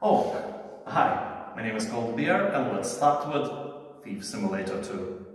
Oh, hi, my name is Cold Beer and let's start with Thief Simulator 2.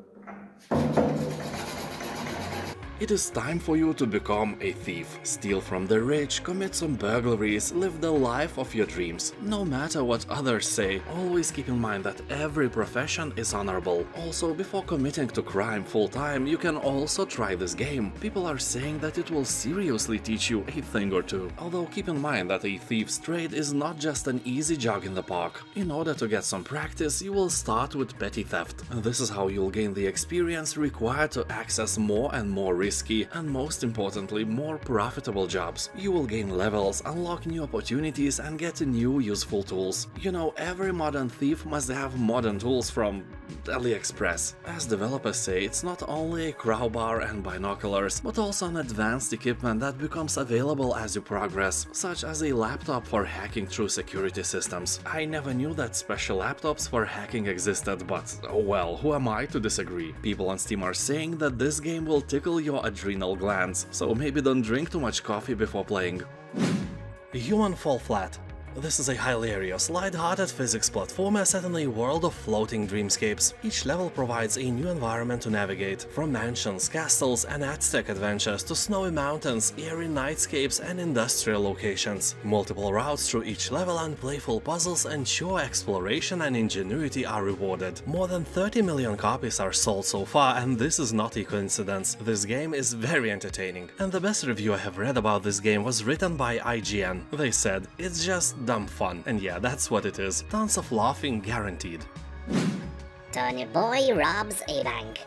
It is time for you to become a thief, steal from the rich, commit some burglaries, live the life of your dreams. No matter what others say, always keep in mind that every profession is honorable. Also, before committing to crime full-time, you can also try this game. People are saying that it will seriously teach you a thing or two. Although keep in mind that a thief's trade is not just an easy jog in the park. In order to get some practice, you will start with petty theft. This is how you'll gain the experience required to access more and more risky and, most importantly, more profitable jobs. You will gain levels, unlock new opportunities and get new useful tools. You know, every modern thief must have modern tools from AliExpress. As developers say, it's not only a crowbar and binoculars, but also an advanced equipment that becomes available as you progress, such as a laptop for hacking through security systems. I never knew that special laptops for hacking existed, but oh well, who am I to disagree? People on Steam are saying that this game will tickle your adrenal glands, so maybe don't drink too much coffee before playing. Human Fall Flat. This is a hilarious, light-hearted physics platformer set in a world of floating dreamscapes. Each level provides a new environment to navigate, from mansions, castles and Aztec adventures to snowy mountains, eerie nightscapes and industrial locations. Multiple routes through each level and playful puzzles ensure exploration and ingenuity are rewarded. More than 30 million copies are sold so far, and this is not a coincidence. This game is very entertaining. And the best review I have read about this game was written by IGN. They said, "It's just dumb fun." And yeah, that's what it is. Tons of laughing guaranteed. Turnip boy robs a bank.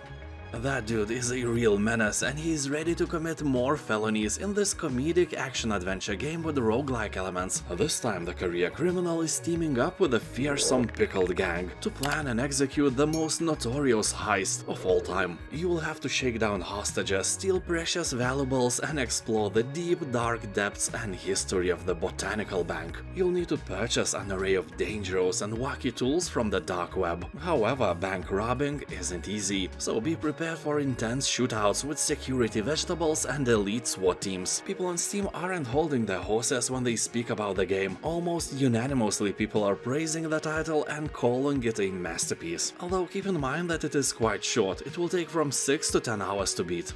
That dude is a real menace, and he's ready to commit more felonies in this comedic action-adventure game with roguelike elements. This time the career criminal is teaming up with a fearsome pickled gang to plan and execute the most notorious heist of all time. You will have to shake down hostages, steal precious valuables and explore the deep, dark depths and history of the botanical bank. You'll need to purchase an array of dangerous and wacky tools from the dark web. However, bank robbing isn't easy, so be prepared for intense shootouts with security vegetables and elite SWAT teams. People on Steam aren't holding their horses when they speak about the game. Almost unanimously people are praising the title and calling it a masterpiece. Although keep in mind that it is quite short, it will take from 6 to 10 hours to beat.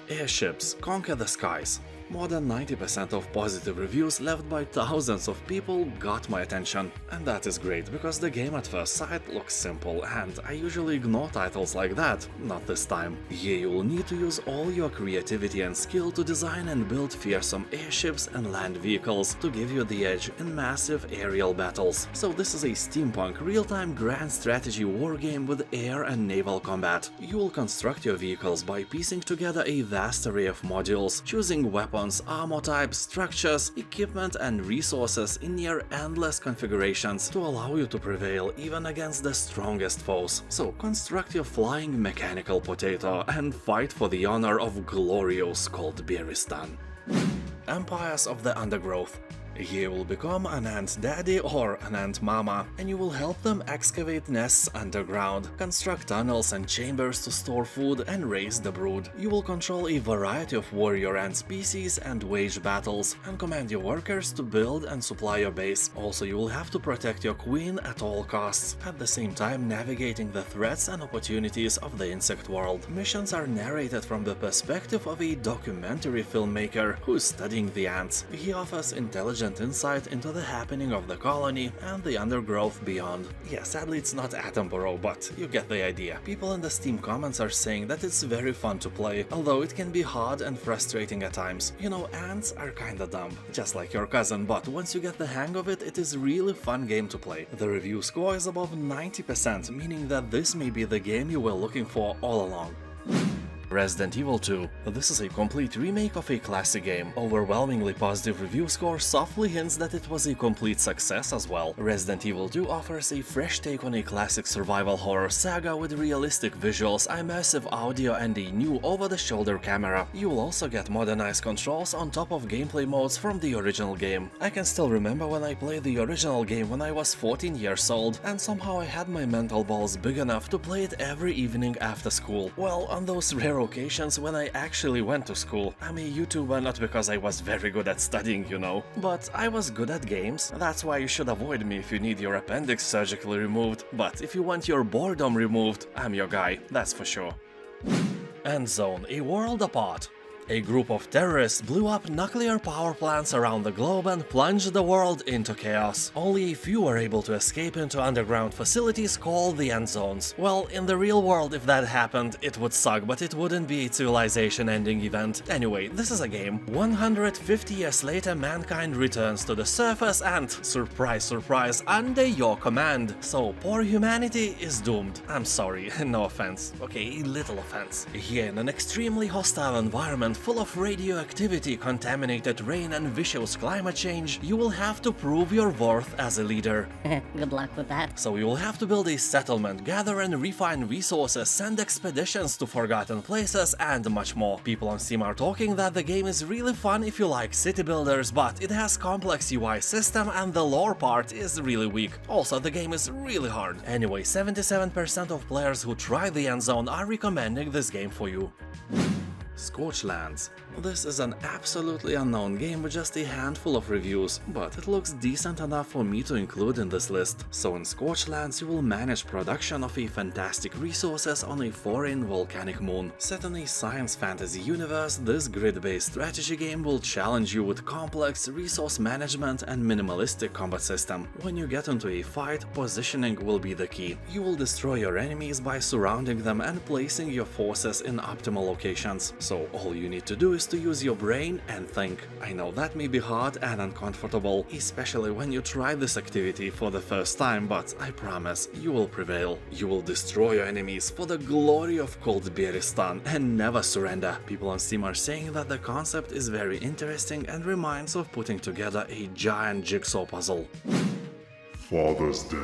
Airships conquer the skies. More than 90% of positive reviews left by thousands of people got my attention. And that is great, because the game at first sight looks simple, and I usually ignore titles like that, not this time. Here you will need to use all your creativity and skill to design and build fearsome airships and land vehicles to give you the edge in massive aerial battles. So this is a steampunk real-time grand strategy wargame with air and naval combat. You will construct your vehicles by piecing together a vast array of modules, choosing weapons, armor types, structures, equipment and resources in near endless configurations to allow you to prevail even against the strongest foes. So construct your flying mechanical potato and fight for the honor of glorious Coldbeeristan. Empires of the Undergrowth. You will become an ant daddy or an ant mama, and you will help them excavate nests underground, construct tunnels and chambers to store food and raise the brood. You will control a variety of warrior ant species and wage battles, and command your workers to build and supply your base. Also, you will have to protect your queen at all costs, at the same time navigating the threats and opportunities of the insect world. Missions are narrated from the perspective of a documentary filmmaker who is studying the ants. He offers intelligent insight into the happening of the colony and the undergrowth beyond. Yeah, sadly it's not Attenborough, but you get the idea. People in the Steam comments are saying that it's very fun to play, although it can be hard and frustrating at times. You know, ants are kinda dumb, just like your cousin, but once you get the hang of it, it is really fun game to play. The review score is above 90%, meaning that this may be the game you were looking for all along. Resident Evil 2. This is a complete remake of a classic game. Overwhelmingly positive review score softly hints that it was a complete success as well. Resident Evil 2 offers a fresh take on a classic survival horror saga with realistic visuals, immersive audio and a new over-the-shoulder camera. You will also get modernized controls on top of gameplay modes from the original game. I can still remember when I played the original game when I was 14 years old, and somehow I had my mental balls big enough to play it every evening after school. Well, on those rare other occasions when I actually went to school. I'm a YouTuber not because I was very good at studying, you know, but I was good at games. That's why you should avoid me if you need your appendix surgically removed, but if you want your boredom removed, I'm your guy, that's for sure. Endzone, a world apart. A group of terrorists blew up nuclear power plants around the globe and plunged the world into chaos. Only a few were able to escape into underground facilities called the Endzones. Well, in the real world, if that happened, it would suck, but it wouldn't be a civilization-ending event. Anyway, this is a game. 150 years later, mankind returns to the surface and, surprise, surprise, under your command. So, poor humanity is doomed. I'm sorry, no offense. Okay, a little offense. Here, in an extremely hostile environment, full of radioactivity, contaminated rain and vicious climate change, you will have to prove your worth as a leader. Good luck with that. So you will have to build a settlement, gather and refine resources, send expeditions to forgotten places, and much more. People on Steam are talking that the game is really fun if you like city builders, but it has complex UI system and the lore part is really weak. Also, the game is really hard. Anyway, 77% of players who try the Endzone are recommending this game for you. Scorchlands. This is an absolutely unknown game with just a handful of reviews, but it looks decent enough for me to include in this list. So in Scorchlands you will manage production of a fantastic resources on a foreign volcanic moon. Set in a science fantasy universe, this grid-based strategy game will challenge you with complex resource management and minimalistic combat system. When you get into a fight, positioning will be the key. You will destroy your enemies by surrounding them and placing your forces in optimal locations. So all you need to do is to use your brain and think. I know that may be hard and uncomfortable, especially when you try this activity for the first time, but I promise you will prevail. You will destroy your enemies for the glory of Coldbeeristan and never surrender. People on Steam are saying that the concept is very interesting and reminds of putting together a giant jigsaw puzzle. Father's Day.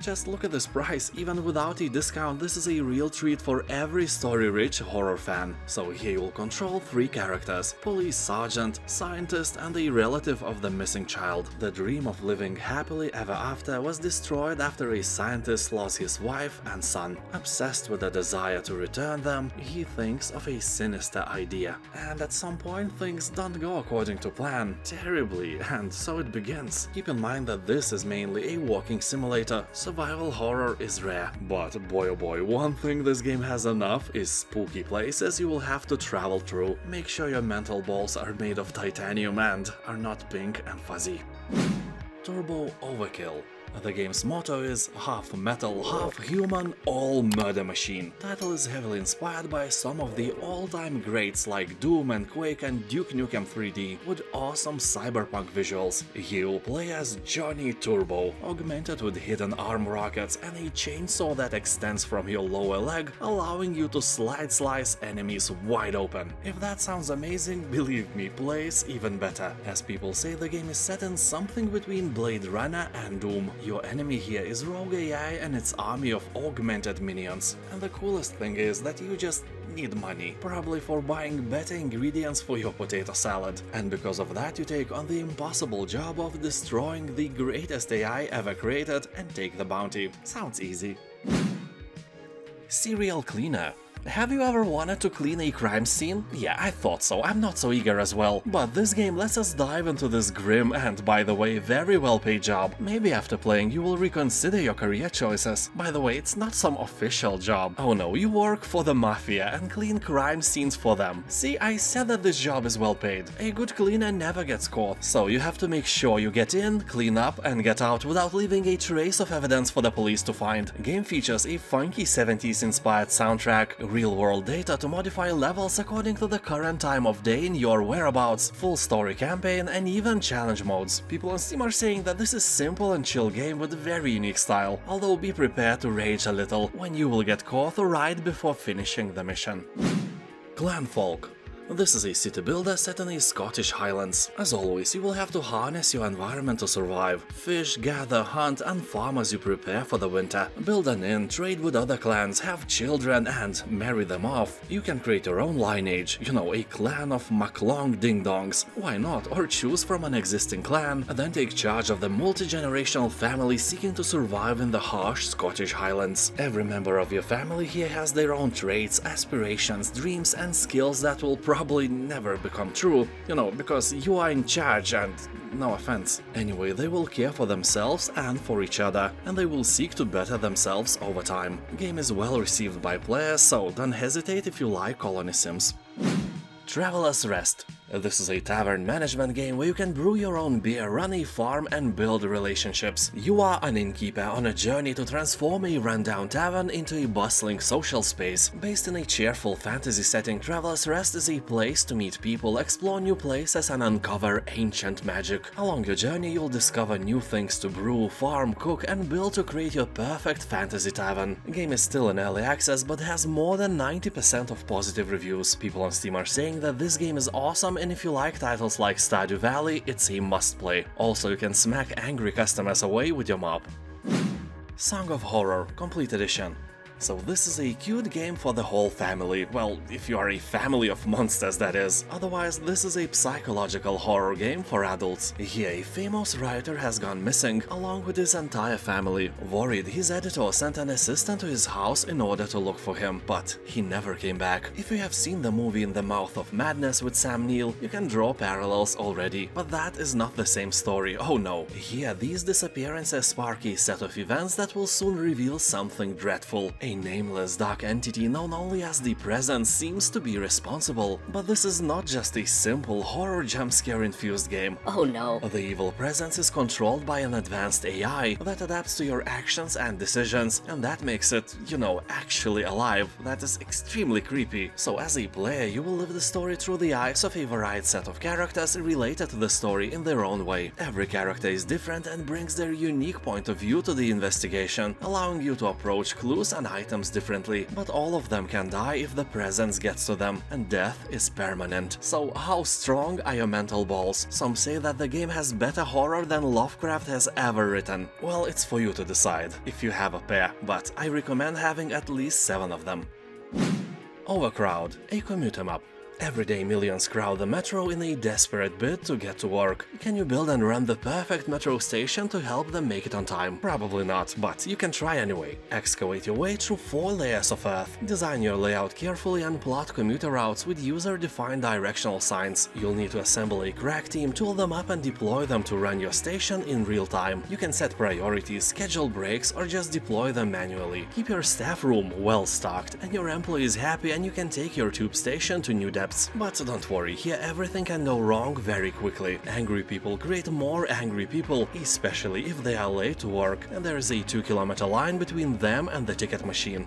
Just look at this price, even without a discount, this is a real treat for every story-rich horror fan. So here you'll control 3 characters: police sergeant, scientist and a relative of the missing child. The dream of living happily ever after was destroyed after a scientist lost his wife and son. Obsessed with the desire to return them, he thinks of a sinister idea. And at some point things don't go according to plan, terribly, and so it begins. Keep in mind that this is mainly a walking simulator, survival horror is rare, but boy oh boy, one thing this game has enough is spooky places you will have to travel through. Make sure your mental balls are made of titanium and are not pink and fuzzy. Turbo Overkill. The game's motto is half metal, half human, all murder machine. Title is heavily inspired by some of the all-time greats like Doom and Quake and Duke Nukem 3D with awesome cyberpunk visuals. You'll play as Johnny Turbo, augmented with hidden arm rockets and a chainsaw that extends from your lower leg, allowing you to slice enemies wide open. If that sounds amazing, believe me, plays even better. As people say, the game is set in something between Blade Runner and Doom. Your enemy here is Rogue AI and its army of augmented minions. And the coolest thing is that you just need money, probably for buying better ingredients for your potato salad. And because of that you take on the impossible job of destroying the greatest AI ever created and take the bounty. Sounds easy. Serial Cleaner. Have you ever wanted to clean a crime scene? Yeah, I thought so, I'm not so eager as well. But this game lets us dive into this grim and, by the way, very well paid job. Maybe after playing you will reconsider your career choices. By the way, it's not some official job. Oh no, you work for the Mafia and clean crime scenes for them. See, I said that this job is well paid. A good cleaner never gets caught, so you have to make sure you get in, clean up and get out without leaving a trace of evidence for the police to find. Game features a funky 70s inspired soundtrack, real-world data to modify levels according to the current time of day in your whereabouts, full story campaign and even challenge modes. People on Steam are saying that this is simple and chill game with very unique style, although be prepared to rage a little when you will get caught right before finishing the mission. Clanfolk. This is a city builder set in the Scottish Highlands. As always, you will have to harness your environment to survive. Fish, gather, hunt and farm as you prepare for the winter. Build an inn, trade with other clans, have children and marry them off. You can create your own lineage, you know, a clan of Weeklong ding-dongs. Why not? Or choose from an existing clan and then take charge of the multi-generational family seeking to survive in the harsh Scottish Highlands. Every member of your family here has their own traits, aspirations, dreams and skills that will probably never become true, you know, because you are in charge and no offense. Anyway, they will care for themselves and for each other, and they will seek to better themselves over time. The game is well received by players, so don't hesitate if you like colony sims. Traveler's Rest. This is a tavern management game where you can brew your own beer, run a farm and build relationships. You are an innkeeper on a journey to transform a rundown tavern into a bustling social space. Based in a cheerful fantasy setting, Traveler's Rest is a place to meet people, explore new places and uncover ancient magic. Along your journey you'll discover new things to brew, farm, cook and build to create your perfect fantasy tavern. The game is still in early access but has more than 90% of positive reviews. People on Steam are saying that this game is awesome, and if you like titles like Stardew Valley, it's a must-play. Also, you can smack angry customers away with your mop. Song of Horror Complete Edition. So this is a cute game for the whole family, well, if you are a family of monsters that is. Otherwise, this is a psychological horror game for adults. Here, a famous writer has gone missing, along with his entire family. Worried, his editor sent an assistant to his house in order to look for him, but he never came back. If you have seen the movie In the Mouth of Madness with Sam Neill, you can draw parallels already, but that is not the same story, oh no. Here, these disappearances spark a set of events that will soon reveal something dreadful. A nameless dark entity known only as the Presence seems to be responsible, but this is not just a simple horror jumpscare infused game. Oh no. The evil Presence is controlled by an advanced AI that adapts to your actions and decisions, and that makes it, you know, actually alive. That is extremely creepy. So as a player, you will live the story through the eyes of a varied set of characters related to the story in their own way. Every character is different and brings their unique point of view to the investigation, allowing you to approach clues and items differently, but all of them can die if the Presence gets to them, and death is permanent. So how strong are your mental balls? Some say that the game has better horror than Lovecraft has ever written. Well, it's for you to decide, if you have a pair, but I recommend having at least 7 of them. Overcrowd, a Commute Em Up. Every day millions crowd the metro in a desperate bid to get to work. Can you build and run the perfect metro station to help them make it on time? Probably not, but you can try anyway. Excavate your way through 4 layers of earth. Design your layout carefully and plot commuter routes with user-defined directional signs. You'll need to assemble a crack team, tool them up and deploy them to run your station in real time. You can set priorities, schedule breaks, or just deploy them manually. Keep your staff room well stocked and your employees happy, and you can take your tube station to new depths. But don't worry, here everything can go wrong very quickly. Angry people create more angry people, especially if they are late to work, and there is a 2-kilometer line between them and the ticket machine.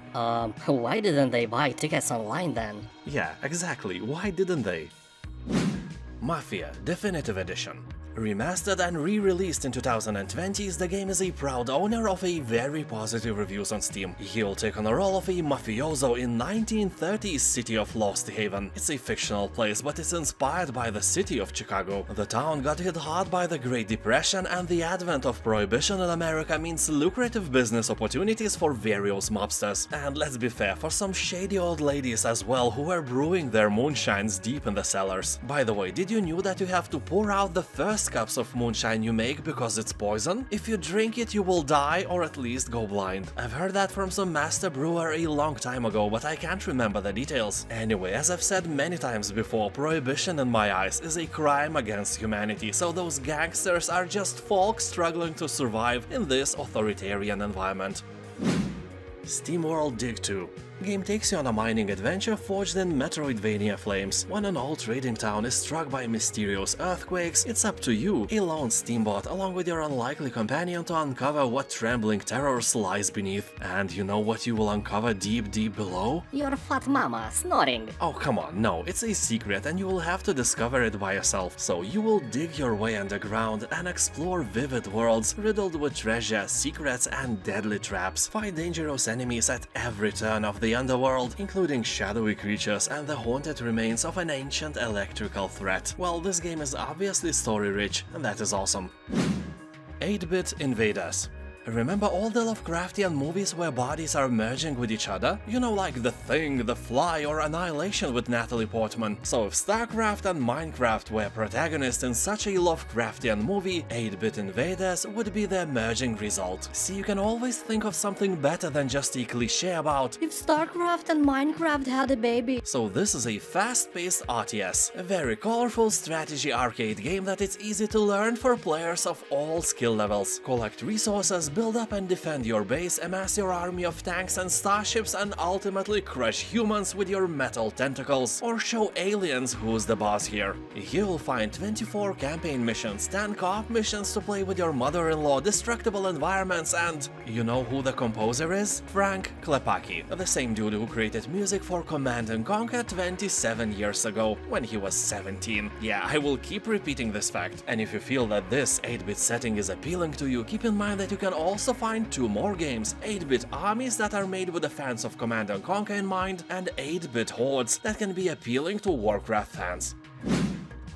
Why didn't they buy tickets online then? Yeah, exactly, why didn't they? Mafia Definitive Edition. Remastered and re-released in 2020, the game is a proud owner of a very positive reviews on Steam. He'll take on the role of a mafioso in 1930s city of Lost Haven. It's a fictional place, but it's inspired by the city of Chicago. The town got hit hard by the Great Depression, and the advent of Prohibition in America means lucrative business opportunities for various mobsters. And let's be fair, for some shady old ladies as well who were brewing their moonshines deep in the cellars. By the way, did you know that you have to pour out the first cups of moonshine you make because it's poison? If you drink it, you will die or at least go blind. I've heard that from some master brewer a long time ago, but I can't remember the details. Anyway, as I've said many times before, Prohibition in my eyes is a crime against humanity, so those gangsters are just folk struggling to survive in this authoritarian environment. SteamWorld Dig 2. The game takes you on a mining adventure forged in Metroidvania flames. When an old trading town is struck by mysterious earthquakes, it's up to you, a lone steambot, along with your unlikely companion, to uncover what trembling terrors lies beneath. And you know what you will uncover deep below? Your fat mama snoring. Oh come on, no, it's a secret and you will have to discover it by yourself. So you will dig your way underground and explore vivid worlds riddled with treasure, secrets and deadly traps. Fight dangerous enemies at every turn of the the underworld, including shadowy creatures and the haunted remains of an ancient electrical threat. Well, this game is obviously story-rich, and that is awesome. 8-bit Invaders. Remember all the Lovecraftian movies where bodies are merging with each other? You know, like The Thing, The Fly, or Annihilation with Natalie Portman. So if StarCraft and Minecraft were protagonists in such a Lovecraftian movie, 8-bit Invaders would be their merging result. See, you can always think of something better than just a cliché about if StarCraft and Minecraft had a baby. So this is a fast-paced RTS, a very colorful strategy arcade game that it's easy to learn for players of all skill levels. Collect resources, build up and defend your base, amass your army of tanks and starships, and ultimately crush humans with your metal tentacles, or show aliens who's the boss here. You'll find 24 campaign missions, 10 co-op missions to play with your mother-in-law, destructible environments, and you know who the composer is? Frank Klepacki, the same dude who created music for Command & Conquer 27 years ago, when he was 17. Yeah, I will keep repeating this fact. And if you feel that this 8-bit setting is appealing to you, keep in mind that you can also find 2 more games, 8-bit armies that are made with the fans of Command & Conquer in mind, and 8-bit hordes that can be appealing to Warcraft fans.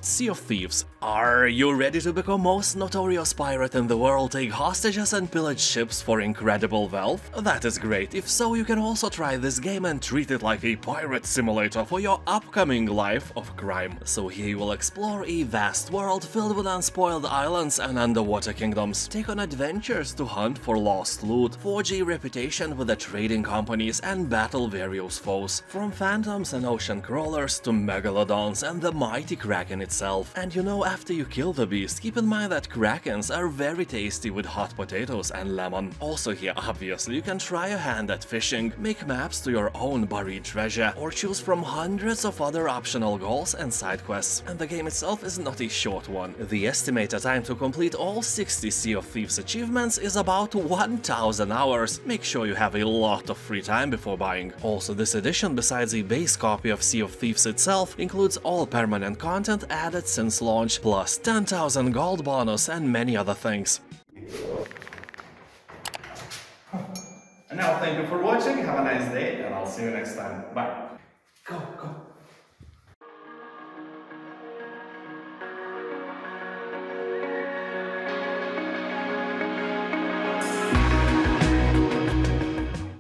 Sea of Thieves. Are you ready to become most notorious pirate in the world, take hostages and pillage ships for incredible wealth? That is great. If so, you can also try this game and treat it like a pirate simulator for your upcoming life of crime. So here you will explore a vast world filled with unspoiled islands and underwater kingdoms, take on adventures to hunt for lost loot, forge a reputation with the trading companies, and battle various foes, from phantoms and ocean crawlers to megalodons and the mighty kraken itself. And you know, after you kill the beast, keep in mind that krakens are very tasty with hot potatoes and lemon. Also here, obviously, you can try a hand at fishing, make maps to your own buried treasure, or choose from hundreds of other optional goals and side quests. And the game itself is not a short one. The estimated time to complete all 60 Sea of Thieves achievements is about 1000 hours. Make sure you have a lot of free time before buying. Also, this edition, besides a base copy of Sea of Thieves itself, includes all permanent content added since launch, plus 10,000 gold bonus and many other things. And now thank you for watching, have a nice day, and I'll see you next time. Bye. Go, go.